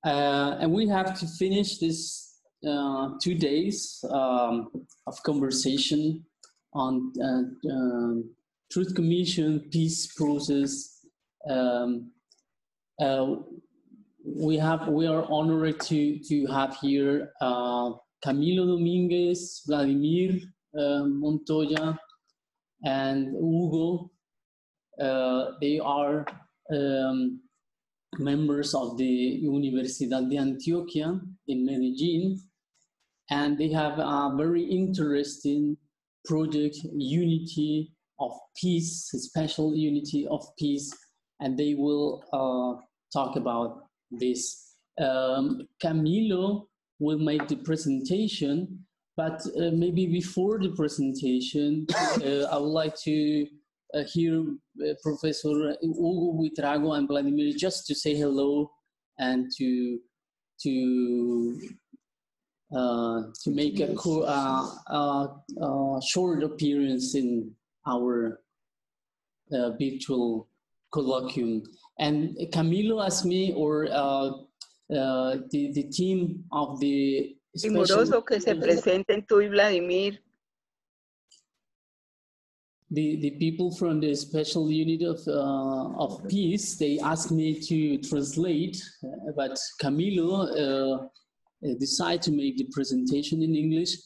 And we have to finish this 2 days of conversation on Truth Commission, peace process. We are honored to have here Camilo Dominguez, Vladimir Montoya, and Hugo. They are members of the Universidad de Antioquia in Medellin, and they have a very interesting project, Unity of Peace, Special Unity of Peace, and they will talk about this. Camilo will make the presentation, but maybe before the presentation, I would like to hear Professor Hugo Buitrago and Vladimir just to say hello and to make a short appearance in our virtual colloquium. And Camilo asked me, or the team of the Primoroso que se presenten tú y Vladimir. The people from the special unit of peace, they asked me to translate, but Camilo decided to make the presentation in English.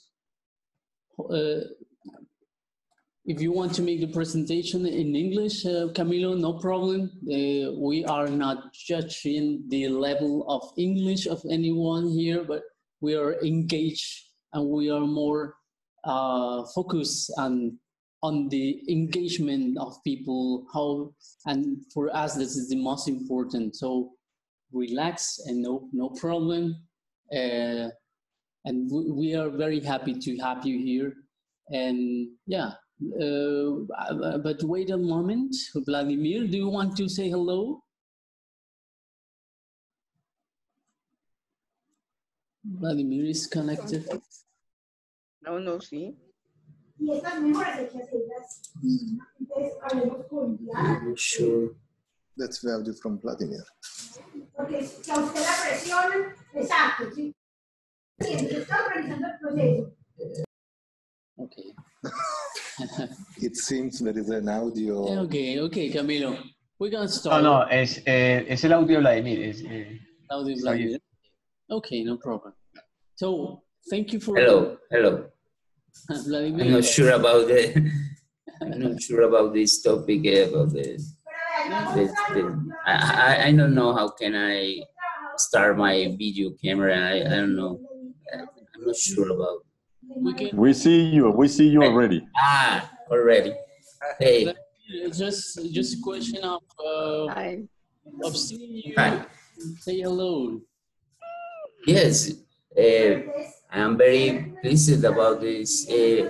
If you want to make the presentation in English, Camilo, no problem. We are not judging the level of English of anyone here, but we are engaged and we are more focused on the engagement of people, and for us, this is the most important. So relax and no problem. And we are very happy to have you here. And yeah, but wait a moment. Vladimir, do you want to say hello? Vladimir is connected. No, sí. I'm sure that's the audio from Vladimir. Okay. It seems there is an audio. Okay, Camilo. We're gonna start. No, es el audio de Vladimir. Audio Vladimir. Okay, no problem. So, thank you for. Hello. Vladimir. I'm not sure about this topic about I don't know how can I start my video camera. I don't know. I'm not sure about. We see you already. Already. Hey. Just a question of seeing you. Hi. Say hello. Yes. I am very pleased about this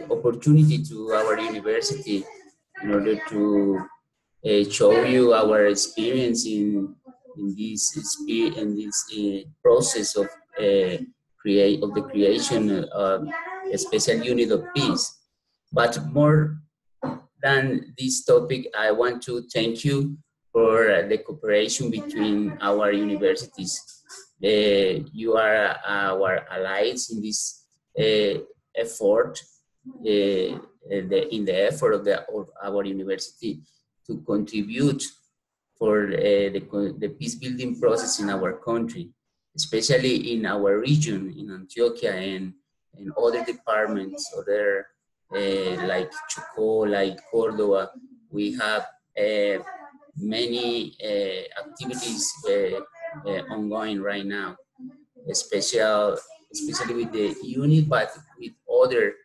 opportunity to our university in order to show you our experience in this process of the creation of a special unit of peace. But more than this topic, I want to thank you for the cooperation between our universities. You are our allies in this effort, in the effort of our university to contribute for the peace building process in our country, especially in our region, in Antioquia and in other departments, like Chocó, like Córdoba. We have many activities ongoing right now, especially with the unit, but with other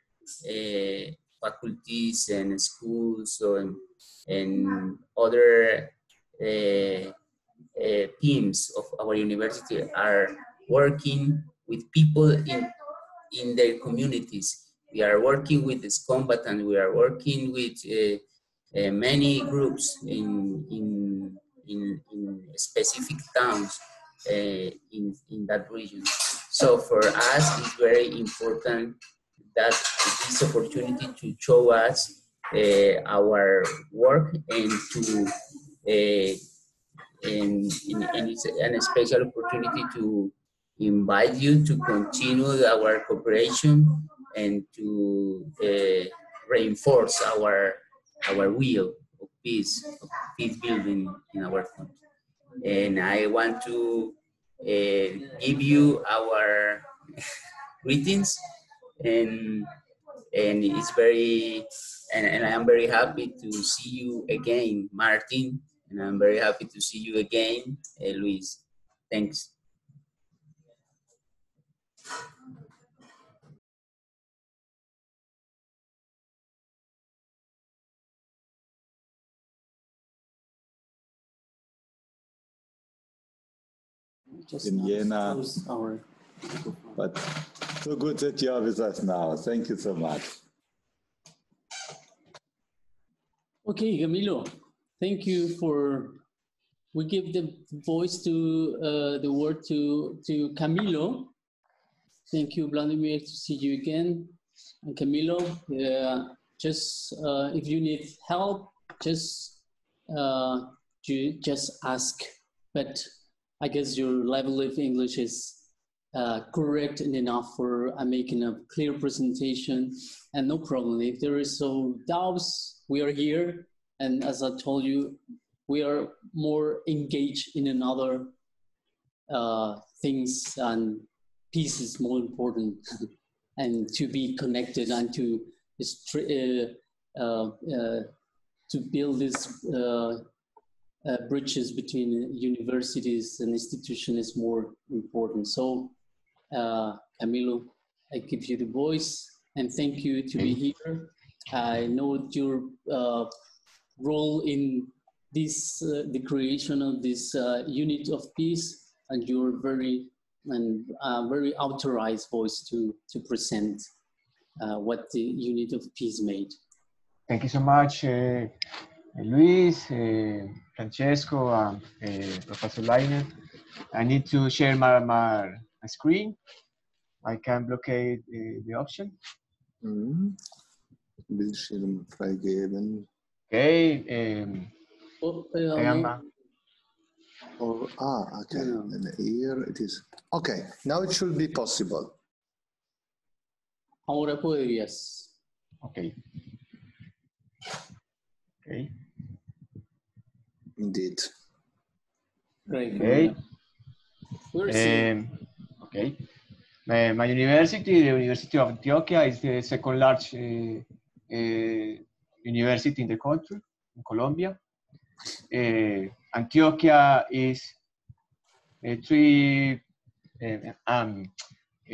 faculties and schools and other teams of our university are working with people in their communities. We are working with this combatant. We are working with many groups in specific towns in that region. So for us, it's very important that this opportunity to show us our work and to and it's a special opportunity to invite you to continue our cooperation and to reinforce our will of peace building in our country. And I want to give you our greetings, and it's very, and I am very happy to see you again, Martin, and I'm very happy to see you again, Luis. Thanks. Just In Vienna. close our... But so good that you are with us now. Thank you so much. Okay, Camilo, thank you for... We give the voice to the word to Camilo. Thank you, Vladimir, to see you again. And Camilo, just if you need help, just ask. But I guess your level of English is correct and enough for making a clear presentation. And no problem. If there is some doubts, we are here. And as I told you, we are more engaged in another things, and peace is more important, and to be connected and to build these bridges between universities and institutions is more important. So, Camilo, I give you the voice, and thank you to be here. I know your role in this, the creation of this unit of peace, and your very authorized voice to present what the unit of peace made. Thank you so much, Luis, Francesco, Professor Leiner. I need to share my screen. I can blockade the option. Bildschirm freigeben. Okay. I am. Okay. And here it is. Okay. Now it should be possible. Ahora podrías. Okay. Okay. Indeed. Great. Okay. Okay. My university, the University of Antioquia, is the second large university in the country, in Colombia. Antioquia is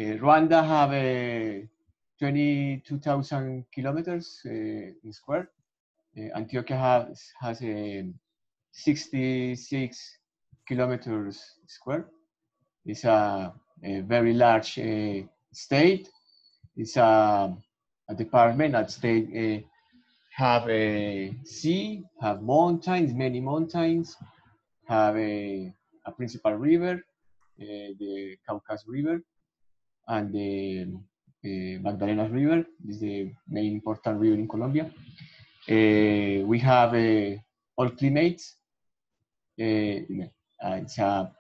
Rwanda have 22,000 kilometers in square. Antioquia has 66 kilometers square. It's a very large state. It's a department that state have a sea, have mountains, many mountains, have a principal river, the Caucasus River, and the Magdalena River. This is the main important river in Colombia. We have all climates. It's a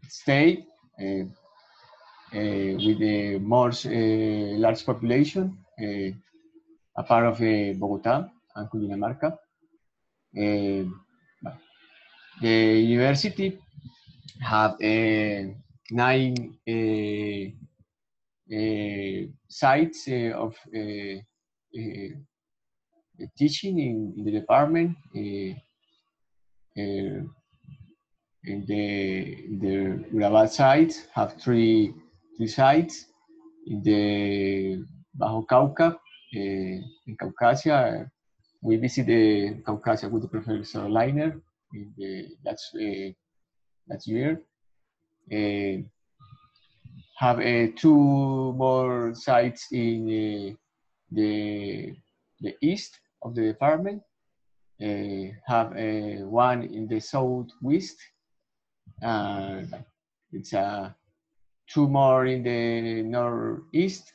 state with a more large population, a part of Bogotá and Cundinamarca. The university have 9 sites of teaching in the department. In the Urabá site have three sites. In the Bajo Cauca, in Caucasia, we visit the Caucasia with the Professor Leiner in the last year. Have 2 more sites in the east of the department. Have one in the southwest. It's 2 more in the northeast,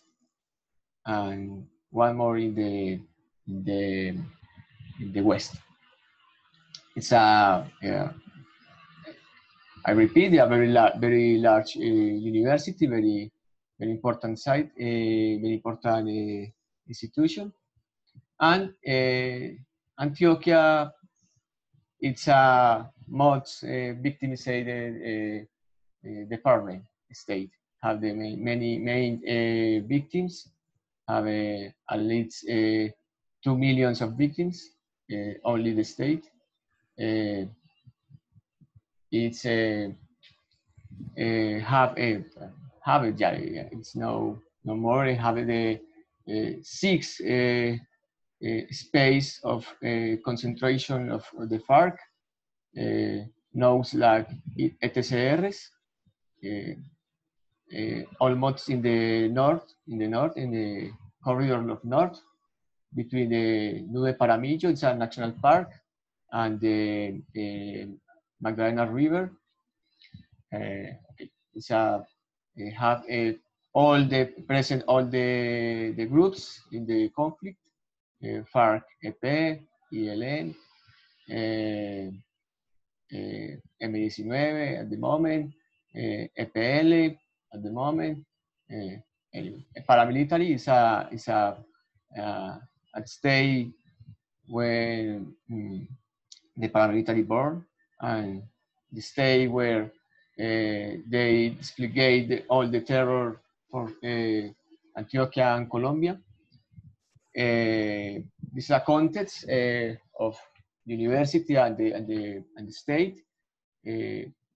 and 1 more in the west. It's a, I repeat, a very large university, very important site, very important institution. And Antioquia, it's a most victimized department, state. Have the many main victims, have at least 2 million of victims, only the state. It's it's no more. Have the 6 space of concentration of the FARC, knows like ETCRs, almost in the north, in the corridor of north, between the Nube Paramillo, it's a national park, and the Magdalena River. It's a have all the groups in the conflict, FARC, EP, ELN, M19 at the moment, EPL at the moment. Anyway, paramilitary is a state when the paramilitary born, and the state where they displayed all the terror for Antioquia and Colombia. This is a context of university and the state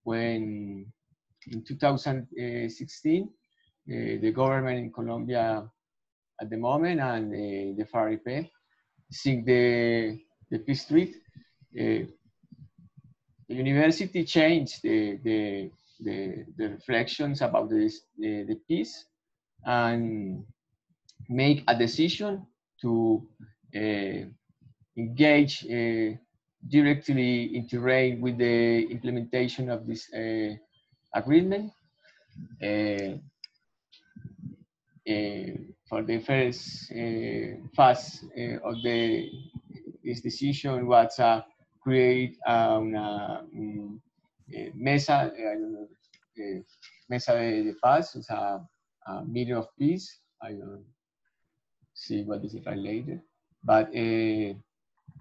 when in 2016 the government in Colombia at the moment and the FARC seek the peace treaty. The university changed the reflections about the peace and make a decision to engage directly integrate with the implementation of this agreement. For the first phase of this decision was create una mesa, mesa de paz, it's a meeting of peace. I don't see what is it later, but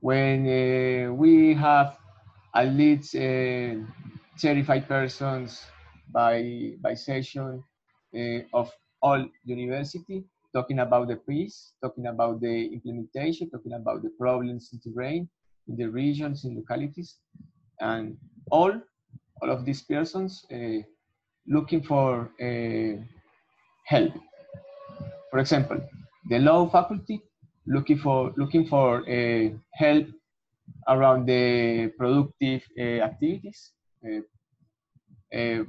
when we have at least 35 persons by session of all university, talking about the peace, talking about the implementation, talking about the problems in the terrain, in the regions, in localities, and all of these persons looking for help. For example, the law faculty looking for help around the productive activities. The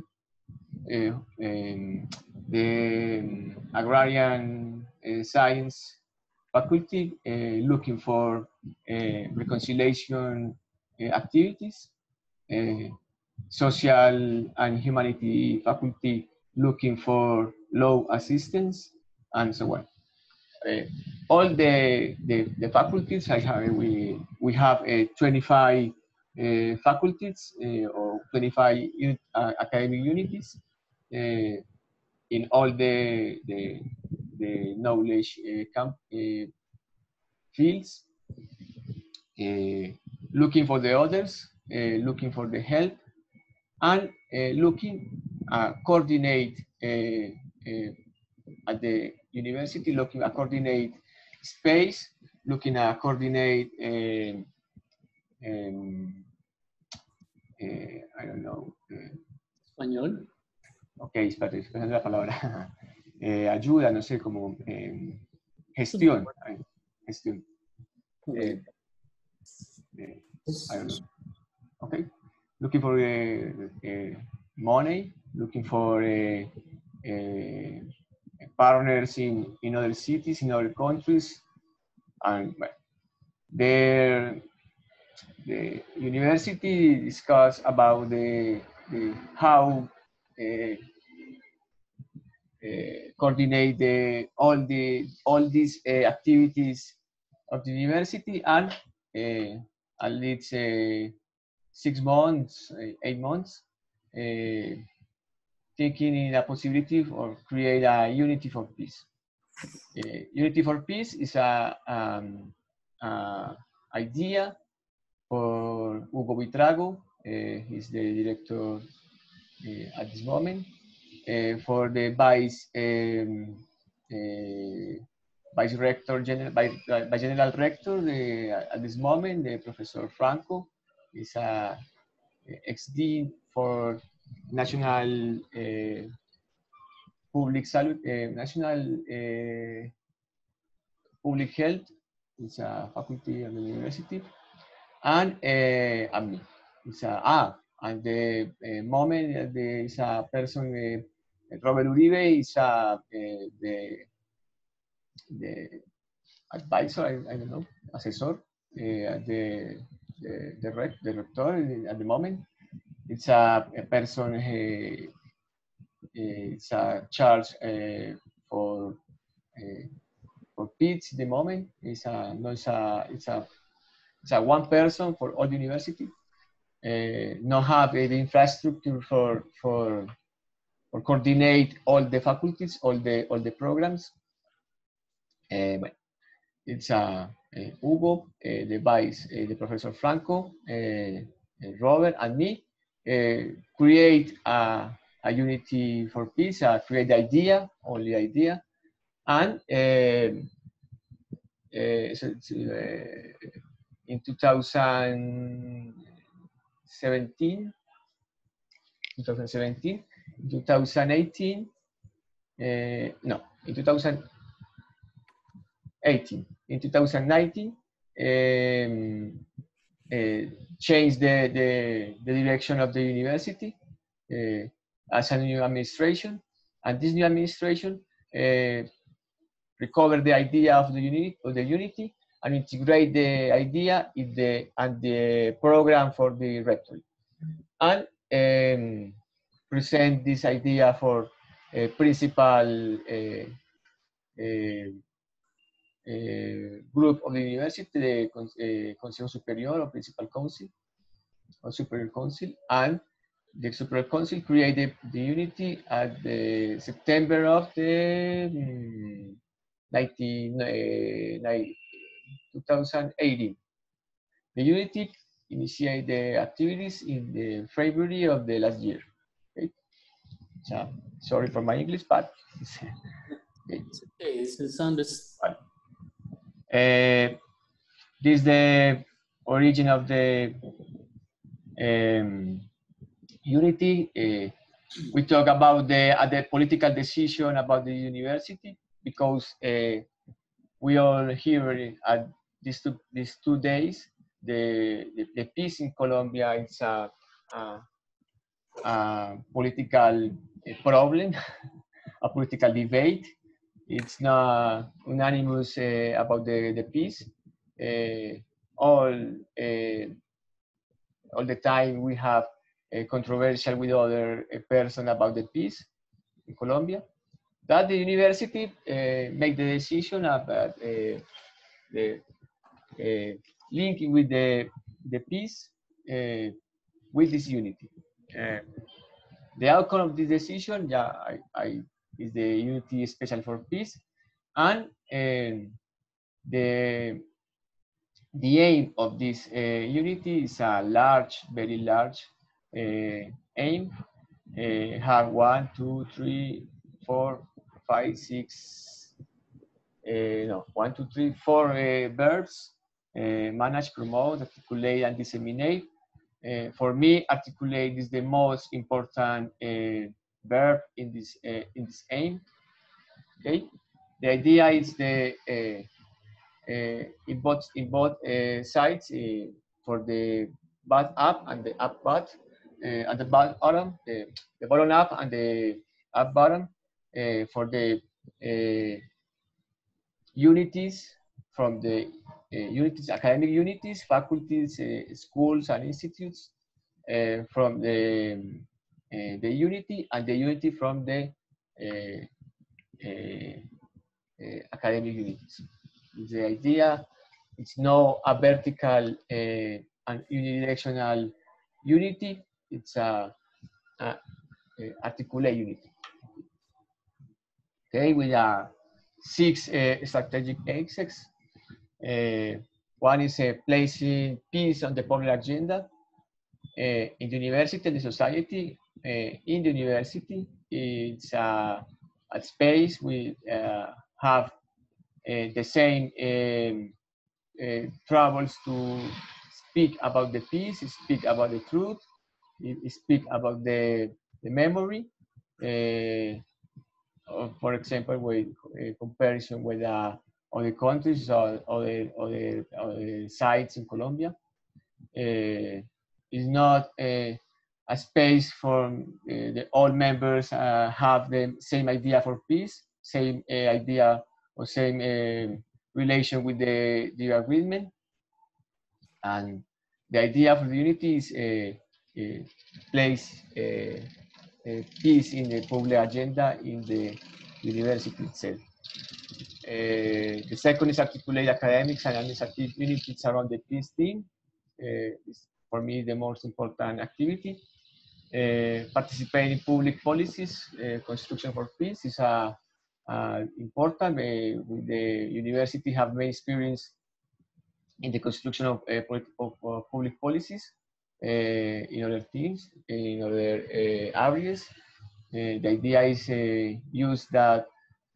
agrarian science faculty looking for reconciliation activities. Social and humanity faculty looking for law assistance, and so on. All the faculties we have 25 faculties or 25 academic units in all the knowledge fields, looking for the others, looking for the help, and looking coordinate at the university, looking at coordinate space, looking at coordinate I don't know. Español. Ok, espérate la palabra. Ayuda, no sé, como gestión. Gestión. I don't know. Okay. Looking for money, looking for partners in other cities, in other countries, and well, the university discuss about the how coordinate all these activities of the university, and at least 6 months, 8 months, thinking in a possibility of create a unity for peace. Unity for peace is a idea for Hugo Buitrago. He's the director at this moment. For the vice rector, by general rector at this moment, the Professor Franco is a ex-dean for national public salute, national public health. It's a faculty at the university, and me. It's and the moment there is a person, Robert Uribe is the advisor, I don't know, assessor, the rector at the moment. It's a person it's a charge for peace at the moment. It's a one person for all the university. Not have the infrastructure for coordinate all the faculties, all the programs. But it's Hugo, the vice, the Professor Franco, Robert, and me create a unity for peace, create the idea, only idea, and so in 2017, 2018, no, in 2018, in 2019, changed the direction of the university as a new administration, and this new administration recovered the idea of the unity and integrate the idea in the program for the rectory, and present this idea for a principal group of the university, the Consejo Superior or Principal Council, or Superior Council, and the Superior Council created the unity at the September of the 2018. The unity initiated the activities in the February of the last year. Okay? So, sorry for my English, but okay, it's understood. This is the origin of the unity. We talk about the political decision about the university, because we all hear at these two days the peace in Colombia is a political problem, a political debate. It's not unanimous about the peace. All the time we have controversial with other person about the peace in Colombia. That the university make the decision about the linking with the peace with this unity. The outcome of this decision, is the unity special for peace, and the aim of this unity is a large, very large aim. Have 1, 2, 3, 4, 5, 6, 1, 2, 3, 4 verbs: manage, promote, articulate, and disseminate. For me, articulate is the most important verb in this aim. Okay, the idea is in both sides, for the bottom up and the up bottom, and the bottom, the bottom up and the up bottom, for the unities from the unities, academic unities, faculties, schools, and institutes, from the unity, and the unity from the academic unities. The idea is not a vertical and unidirectional unity, it's a articulate unity. Okay, with 6 strategic axes. One is placing peace on the public agenda in the university and the society. In the university, it's a space we have the same troubles to speak about the peace, speak about the truth, speak about the memory. For example, with comparison with other countries or other sites in Colombia. Is not a space for all members have the same idea for peace, same idea or same relation with the agreement. And the idea for the unity is place peace in the public agenda in the university itself. The second is articulate academics and administrative unities around the peace theme. Is for me the most important activity. Participate in public policies, construction for peace is important. With the university have made experience in the construction of public policies in other teams, in other areas. The idea is use that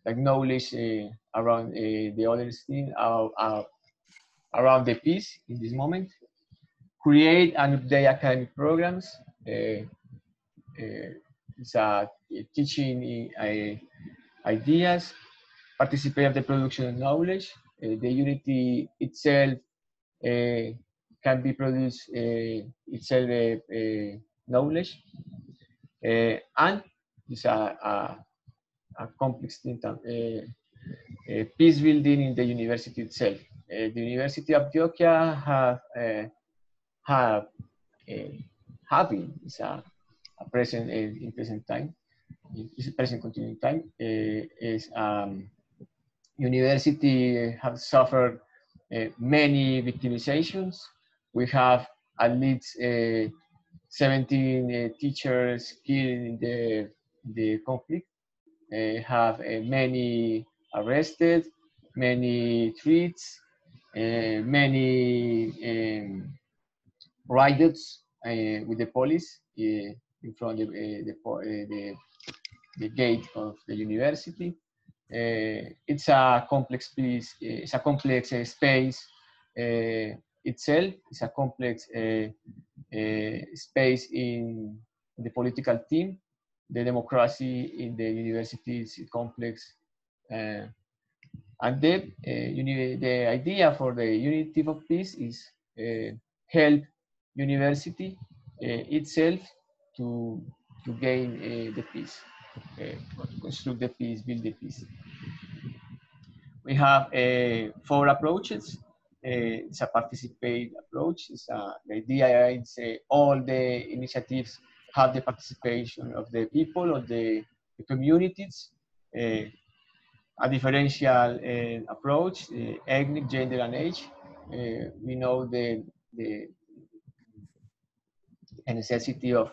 knowledge around the other thing, around the peace in this moment. Create and update academic programs. It's teaching ideas. Participate in the production of knowledge. The unity itself can be produced itself knowledge. And it's a complex thing. Peace building in the university itself. The University of Antioquia having is a present in present time. Is present continuing time. Is university have suffered many victimizations. We have at least 17 teachers killed in the conflict. Have many arrested, many threats, many riots with the police in front of the gate of the university. It's a complex piece. It's a complex space itself. It's a complex space in the political team. The democracy in the university is complex. And then the idea for the unity of peace is help university itself to gain the peace, construct the peace, build the peace. We have 4 approaches. It's a participate approach. It's the idea is all the initiatives have the participation of the people, of the communities. A differential approach, ethnic, gender, and age. We know the necessity of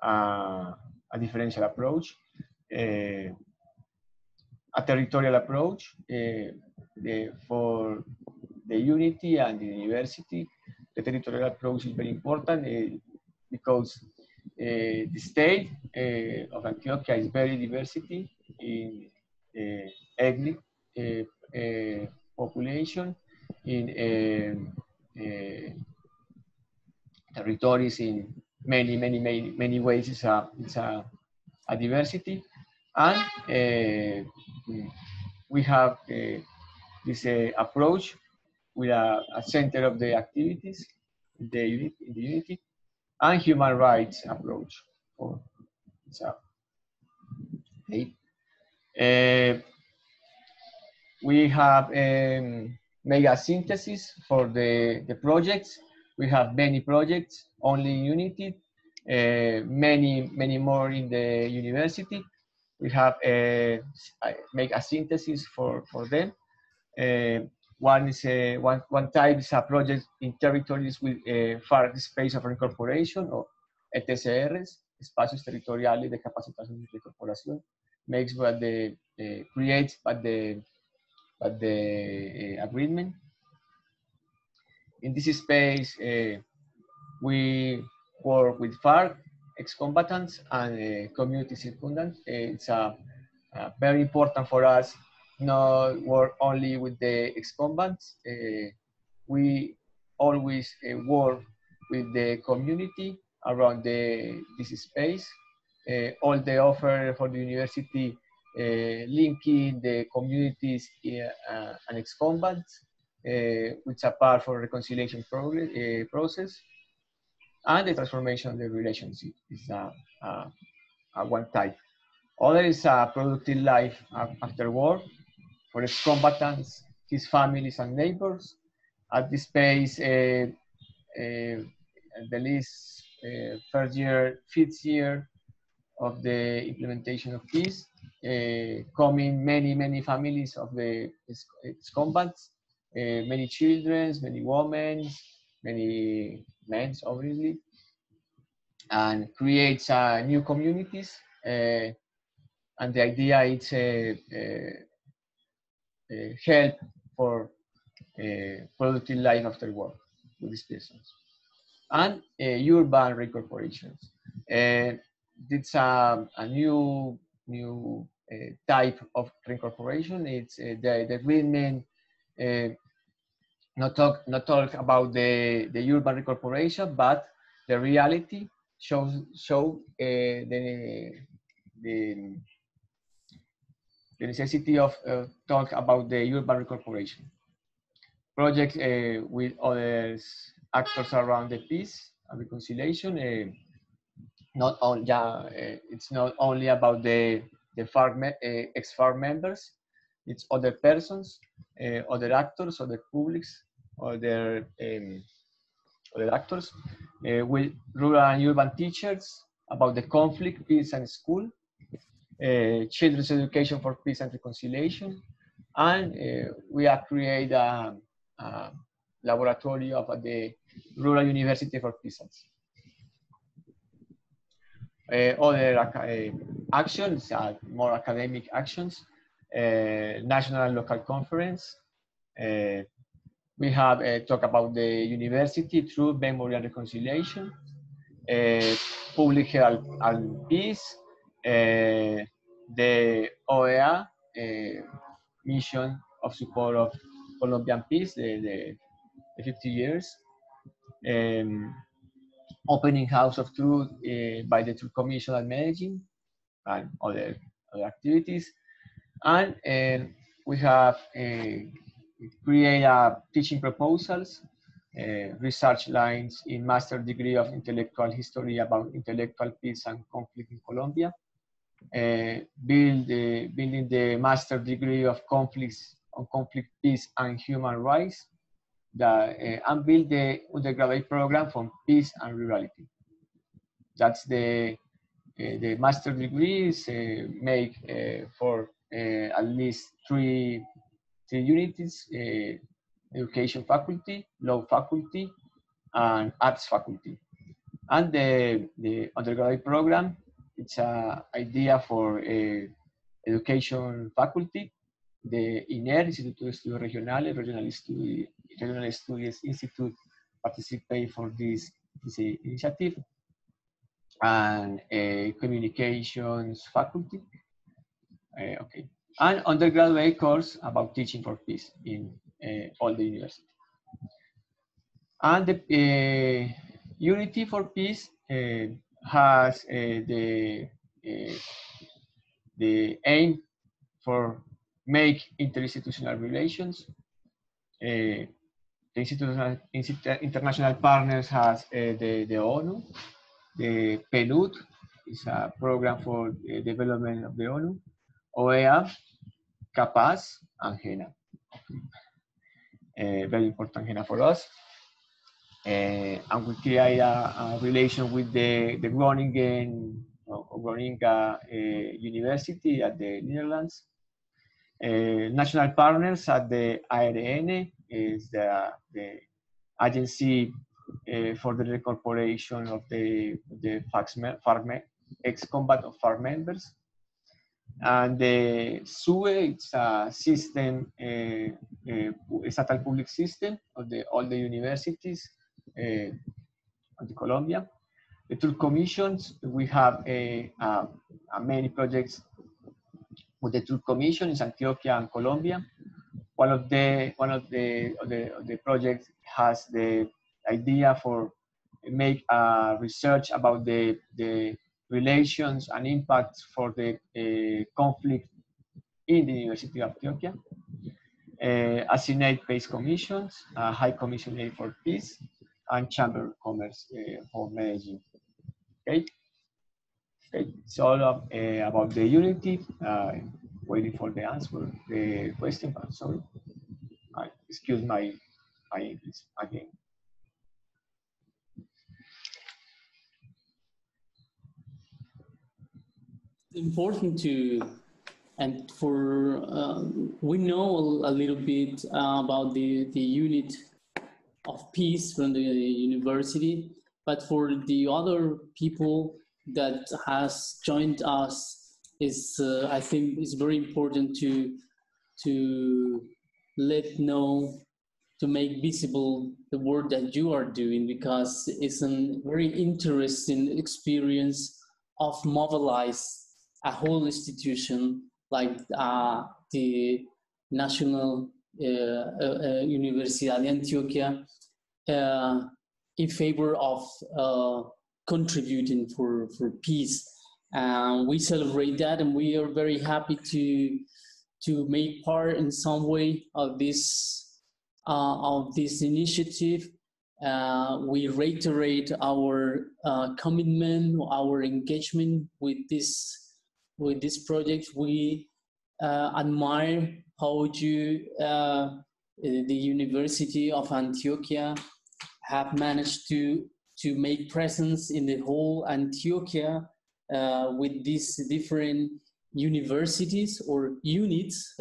a differential approach. A territorial approach for the unity and the university. The territorial approach is very important because the state of Antioquia is very diversity in ethnic population, in territories in many ways. It's a diversity, and we have this approach with a center of the activities in the unity, and human rights approach. We have made a synthesis for the projects. We have many projects only in Unity, many more in the university. We have make a synthesis for them. One is one type is a project in territories with far space of incorporation, or ETCRs, espacios territoriales de capacitación y reincorporación, makes what the creates what the agreement. In this space, we work with FARC, ex-combatants, and community circundants. It's very important for us not work only with the ex-combatants. We always work with the community around this space. All the offer for the university linking the communities and ex-combatants, which are part for reconciliation process, and the transformation of the relationship is one type. Other is a productive life after war for ex-combatants, his families and neighbors. At this space, the least first year, fifth year of the implementation of peace, coming many families of the ex-combats, many children, many women, many men, obviously, and creates new communities. And the idea is help for productive life after work with these persons. And urban reincorporations. It's a new type of reincorporation. It's the women not talk about the urban reincorporation, but the reality show the necessity of talk about the urban reincorporation. Projects with other actors around the peace and reconciliation. Not only, it's not only about the ex-FARC members. It's other persons, other actors, other publics, other actors, with rural and urban teachers about the conflict, peace, and school. Children's education for peace and reconciliation, and we have created a laboratory of the Rural University for Peasants. Other actions, more academic actions, national and local conference. We have talked about the university, truth, memory, and reconciliation, public health and peace, the OEA mission of support of Colombian peace, the 50 years, opening House of Truth by the Truth Commission at Medellin, and other activities. And we have created teaching proposals, research lines in master degree of intellectual history about intellectual peace and conflict in Colombia, building the master degree of conflicts on conflict, peace, and human rights, and build the undergraduate program for peace and rurality. That's the master degrees make for at least three units: education faculty, law faculty, and arts faculty. And the undergraduate program, it's an idea for education faculty. The INER, Instituto de Estudios Regionales, Regional Studies Institute, participate for this initiative, and communications faculty. Okay, and undergraduate course about teaching for peace in all the university. And the Unity for Peace has the aim for make interinstitutional relations. The international partners has the ONU, the PNUD is a program for the development of the ONU, OEA, CAPAZ, and HENA. Very important HENA for us. And we create a relation with the Groningen University at the Netherlands. National partners at the ARN is the agency for the incorporation of the ex-combat of FARC members. And the SUE, it's a system, a estatal public system of all the universities of the Colombia. The two commissions, we have many projects with the two commissions in Antioquia and Colombia. One of the projects has the idea for make research about the relations and impacts for the conflict in the University of Antioquia. Assignate-based commissions, High Commissioner for Peace, and Chamber of Commerce for Medellin. Okay, it's all about the unity. Waiting for the answer, the question. I'm sorry. Excuse my English again. Important to, and for, we know a little bit about the unit of peace from the university, but for the other people that has joined us, is I think it's very important to let know, to make visible the work that you are doing, because it's a very interesting experience of mobilize a whole institution like the National Universidad de Antioquia in favor of contributing for peace. We celebrate that, and we are very happy to make part in some way of this initiative. We reiterate our commitment, our engagement with this project. We admire how you, the University of Antioquia, have managed to make presence in the whole Antioquia with these different universities or units,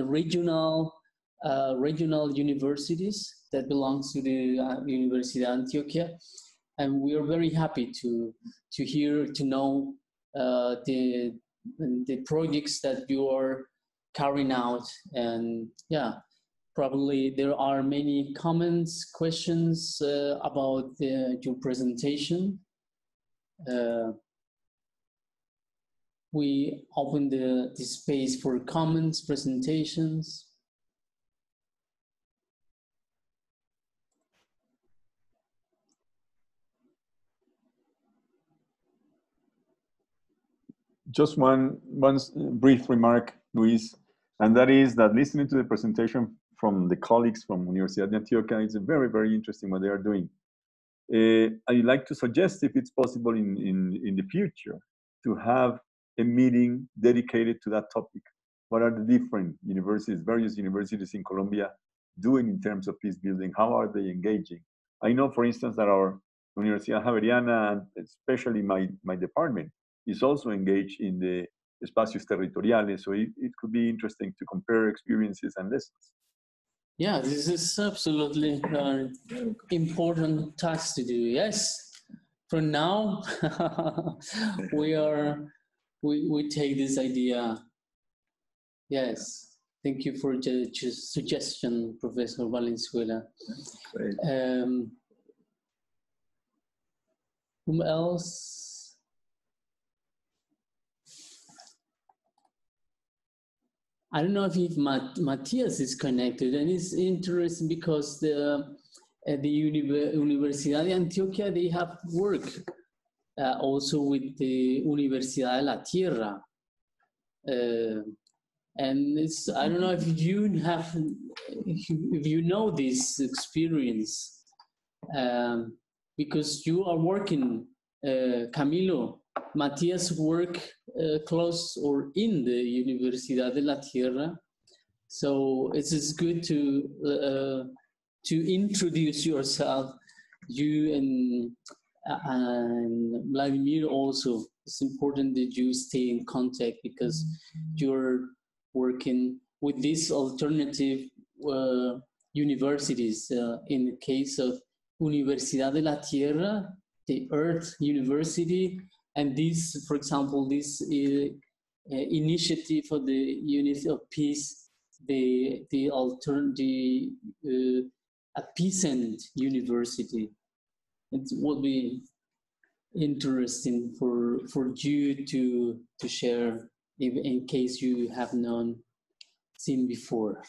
regional universities that belongs to the Universidad de Antioquia. And we are very happy to hear, to know the projects that you are carrying out. And yeah, probably there are many comments, questions about your presentation. We open the space for comments, presentations. Just one brief remark, Luis, and that is that listening to the presentation from the colleagues from Universidad de Antioquia is very, very interesting what they are doing. I'd like to suggest, if it's possible in the future, to have a meeting dedicated to that topic. What are the different universities, various universities in Colombia doing in terms of peace building? How are they engaging? I know, for instance, that our Universidad Javeriana, and especially my department, is also engaged in the espacios territoriales, so it could be interesting to compare experiences and lessons. Yeah, this is absolutely an important task to do. Yes, for now, we take this idea. Yes, thank you for the suggestion, Professor Valenzuela. Great. Whom else? I don't know if Matthias is connected, and it's interesting because the Universidad de Antioquia, they have work also with the Universidad de la Tierra. And it's, I don't know if you know this experience, because you are working, Camilo, Matthias work close or in the Universidad de la Tierra. So it is good to introduce yourself, you and Vladimir also. It's important that you stay in contact because you're working with this alternative universities. In the case of Universidad de la Tierra, the Earth University, and this, for example, this initiative for the unit of peace, the Peasant University. It would be interesting for you to share, in case you have not seen before.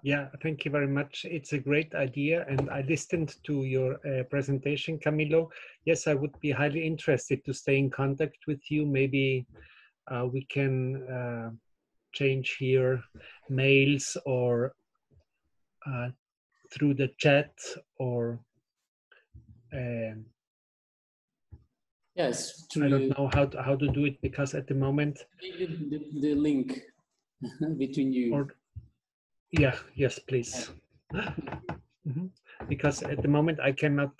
Yeah, thank you very much. It's a great idea, and I listened to your presentation, Camilo. Yes, I would be highly interested to stay in contact with you. Maybe we can change here mails or through the chat, or yes, I don't know how to do it, because at the moment the link between you. or yeah, yes, please. Mm-hmm. Because at the moment I cannot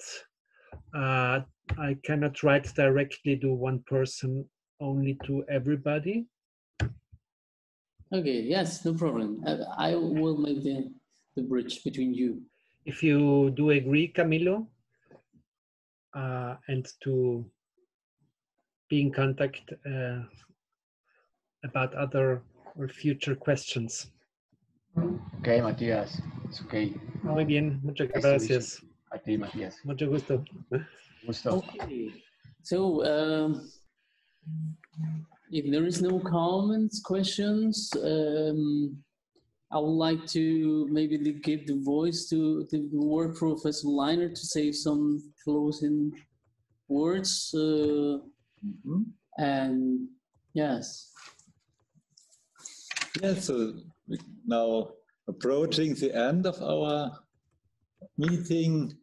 write directly to one person, only to everybody. Okay, yes, no problem. I will make the bridge between you. If you do agree, Camilo, and to be in contact about other or future questions. Okay, Matías, it's okay. Muy bien, muchas Nice to meet you. gracias. A ti, Matías. Mucho gusto. Gusto. Okay, so if there is no comments, questions, I would like to maybe give the voice to the word Professor Leiner to say some closing words. And yes. Yes, so we're now approaching the end of our meeting.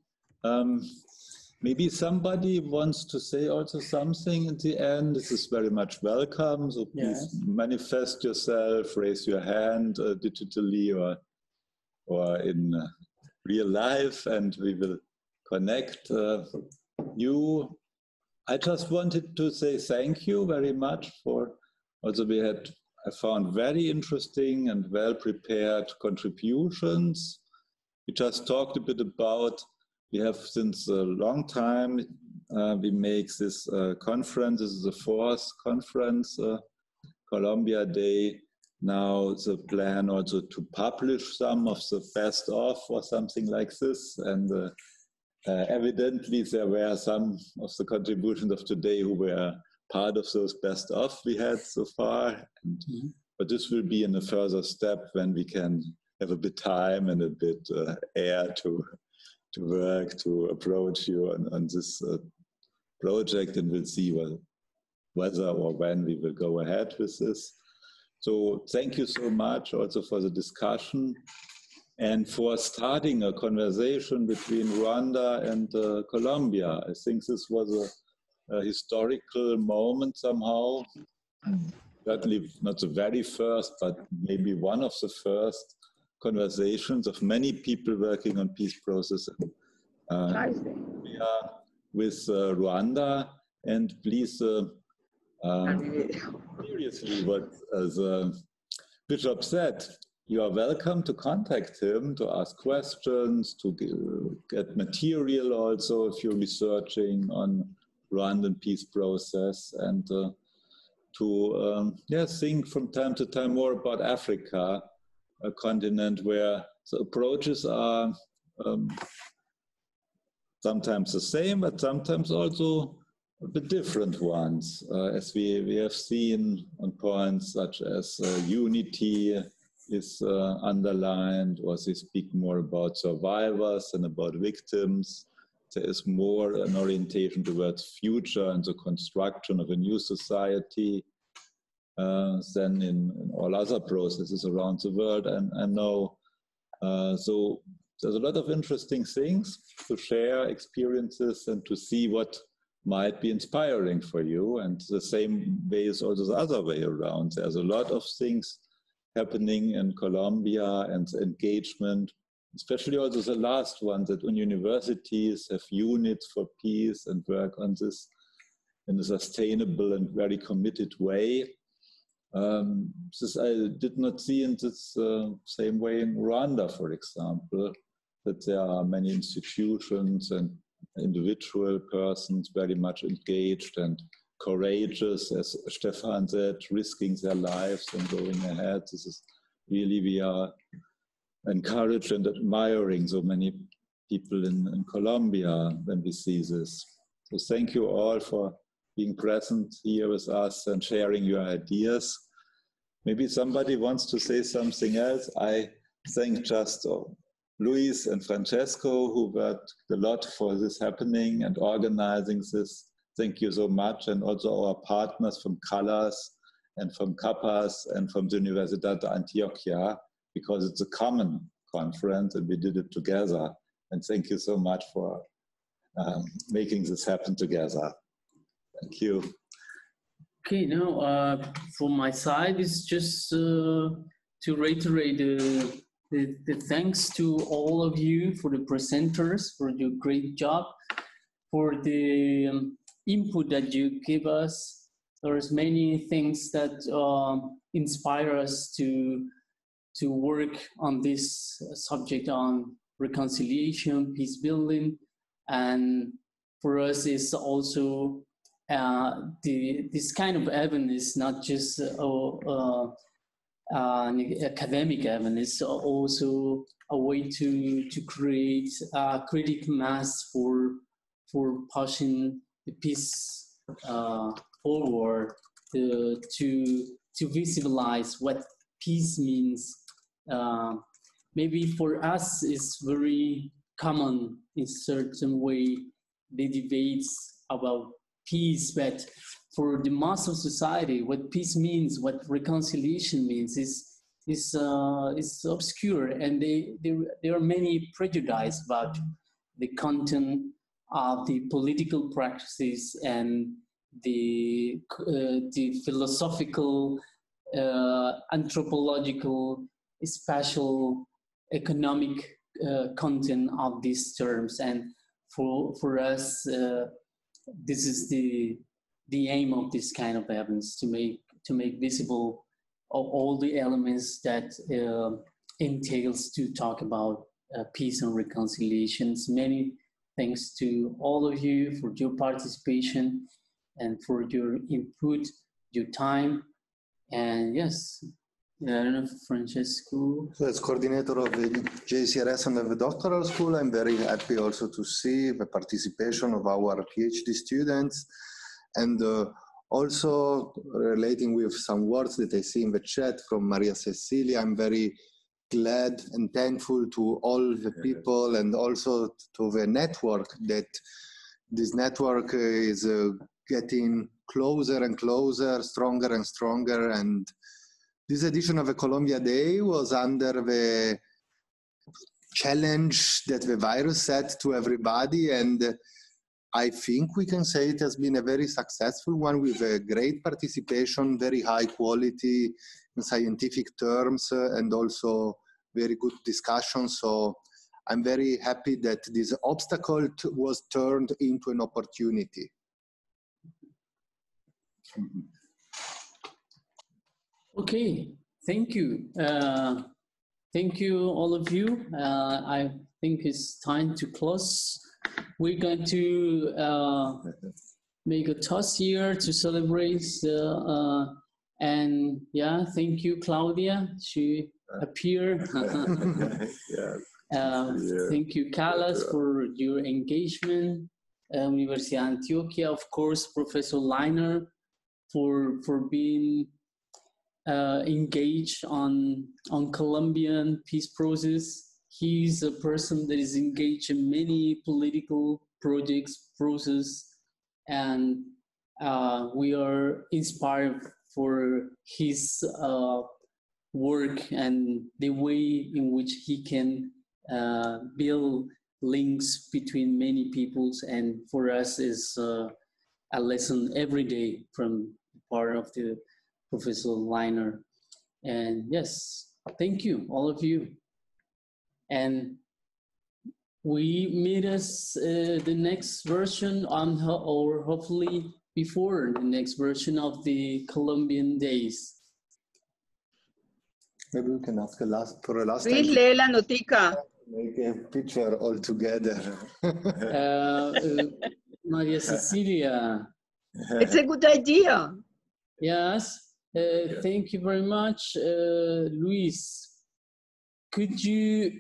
Maybe somebody wants to say also something at the end. This is very much welcome. So please manifest yourself, raise your hand digitally or in real life, and we will connect you. I just wanted to say thank you very much for also I found very interesting and well-prepared contributions. We just talked a bit about, we have since a long time, we make this conference, this is the 4th conference, Colombia Day. Now the plan also to publish some of the best of or something like this. And evidently there were some of the contributions of today who were part of those best of we had so far. But this will be in a further step when we can have a bit time and a bit air to work, to approach you on this project, and we'll see whether or when we will go ahead with this. So thank you so much also for the discussion and for starting a conversation between Rwanda and Colombia. I think this was a historical moment somehow. Certainly not the very first, but maybe one of the first conversations of many people working on peace process with Rwanda. And please, seriously, what the Bishop said, you are welcome to contact him, to ask questions, to get material also if you're researching on Rwandan peace process, and to think from time to time more about Africa, a continent where the approaches are sometimes the same, but sometimes also a bit different ones, as we have seen on points such as unity is underlined, or they speak more about survivors than about victims. There is more an orientation towards future and the construction of a new society than in all other processes around the world. And I know, so there's a lot of interesting things to share, experiences, and to see what might be inspiring for you. And the same way is also the other way around. There's a lot of things happening in Colombia and engagement, especially also the last one, that universities have units for peace and work on this in a sustainable and very committed way. This I did not see in this same way in Rwanda, for example, that there are many institutions and individual persons very much engaged and courageous, as Stefan said, risking their lives and going ahead. This is really, we are encouraged and admiring so many people in Colombia when we see this. So thank you all for being present here with us and sharing your ideas. Maybe somebody wants to say something else. I thank just Luis and Francesco, who worked a lot for this happening and organizing this. Thank you so much. And also our partners from CALAS and from CAPAS and from the Universidad de Antioquia, because it's a common conference and we did it together. And thank you so much for making this happen together. Thank you. Okay, now from my side, it's just to reiterate the thanks to all of you for the presenters, for your great job, for the input that you give us. There's many things that inspire us to work on this subject on reconciliation, peace building, and for us is also this kind of event is not just an academic event. It's also a way to create a critical mass for pushing the peace forward, to visualize what peace means. Maybe for us it's very common in certain way, the debates about peace, but for the mass of society, what peace means, what reconciliation means is obscure, and there are many prejudices about the content of the political practices and the philosophical, anthropological, spatial, economic content of these terms. And for us, this is the aim of this kind of events, to make visible all the elements that entails to talk about peace and reconciliations. Many thanks to all of you for your participation and for your input, your time. And yes, I don't know, Francesco. So as coordinator of the JCRS and of the doctoral school, I'm very happy also to see the participation of our PhD students, and also relating with some words that I see in the chat from Maria Cecilia. I'm very glad and thankful to all the people and also to the network, that this network is getting closer and closer, stronger and stronger. And this edition of the Colombia Day was under the challenge that the virus set to everybody, and I think we can say it has been a very successful one, with a great participation, very high quality in scientific terms, and also very good discussion. So I'm very happy that this obstacle was turned into an opportunity. Okay, thank you. Thank you, all of you. I think it's time to close. We're going to make a toast here to celebrate. And yeah, thank you, Claudia. She appeared. Thank you, Calas, for your engagement. Universidad de Antioquia, of course, Professor Leiner, for being engaged on Colombian peace process. He's a person that is engaged in many political projects, process, and we are inspired for his work and the way in which he can build links between many peoples. And for us is a lesson every day from part of the Professor Leiner. And yes, thank you, all of you. And we meet us the next version on, or hopefully before the next version of the Colombian Days. Maybe we can ask for a last Luis, time lee la notica. to make a picture all together. Maria Cecilia. It's a good idea. Yes. Thank you very much, Luis. Could you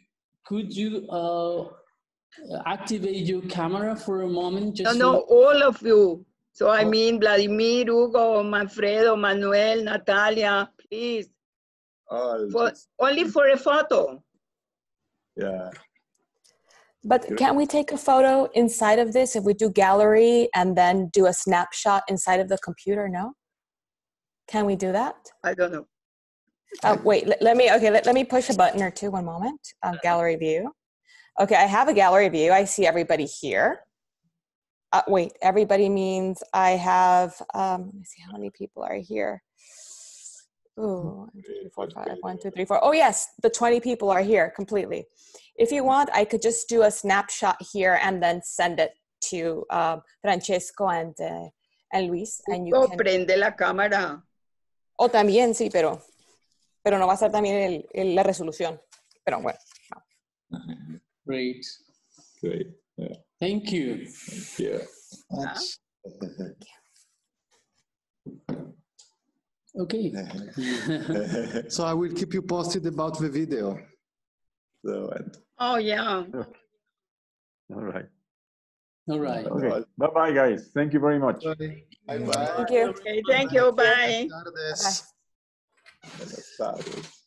activate your camera for a moment? No, all of you. So I mean, Vladimir, Hugo, Manfredo, Manuel, Natalia, please. Only for a photo. Yeah. But can't we take a photo inside of this if we do gallery and then do a snapshot inside of the computer? No? Can we do that? I don't know. Wait, let me push a button or two. One moment. Gallery view. Okay, I have a gallery view. I see everybody here. Wait, everybody means I have, let me see how many people are here. Ooh, 1, 2, 3, 4, 5, 1, 2, 3, 4. Oh yes, the 20 people are here completely. If you want, I could just do a snapshot here and then send it to Francesco and Luis. And you can... prende la cámara. O también, sí, pero no va a ser también la resolución. Pero bueno. No. Great. Great. Yeah. Thank you. Thank you. Okay. So I will keep you posted about the video. So, Oh, yeah. All right. All right. Okay. Bye-bye, guys. Thank you very much. Bye-bye. Thank you. Okay, thank you. Bye. Buenas tardes. Bye. Buenas tardes.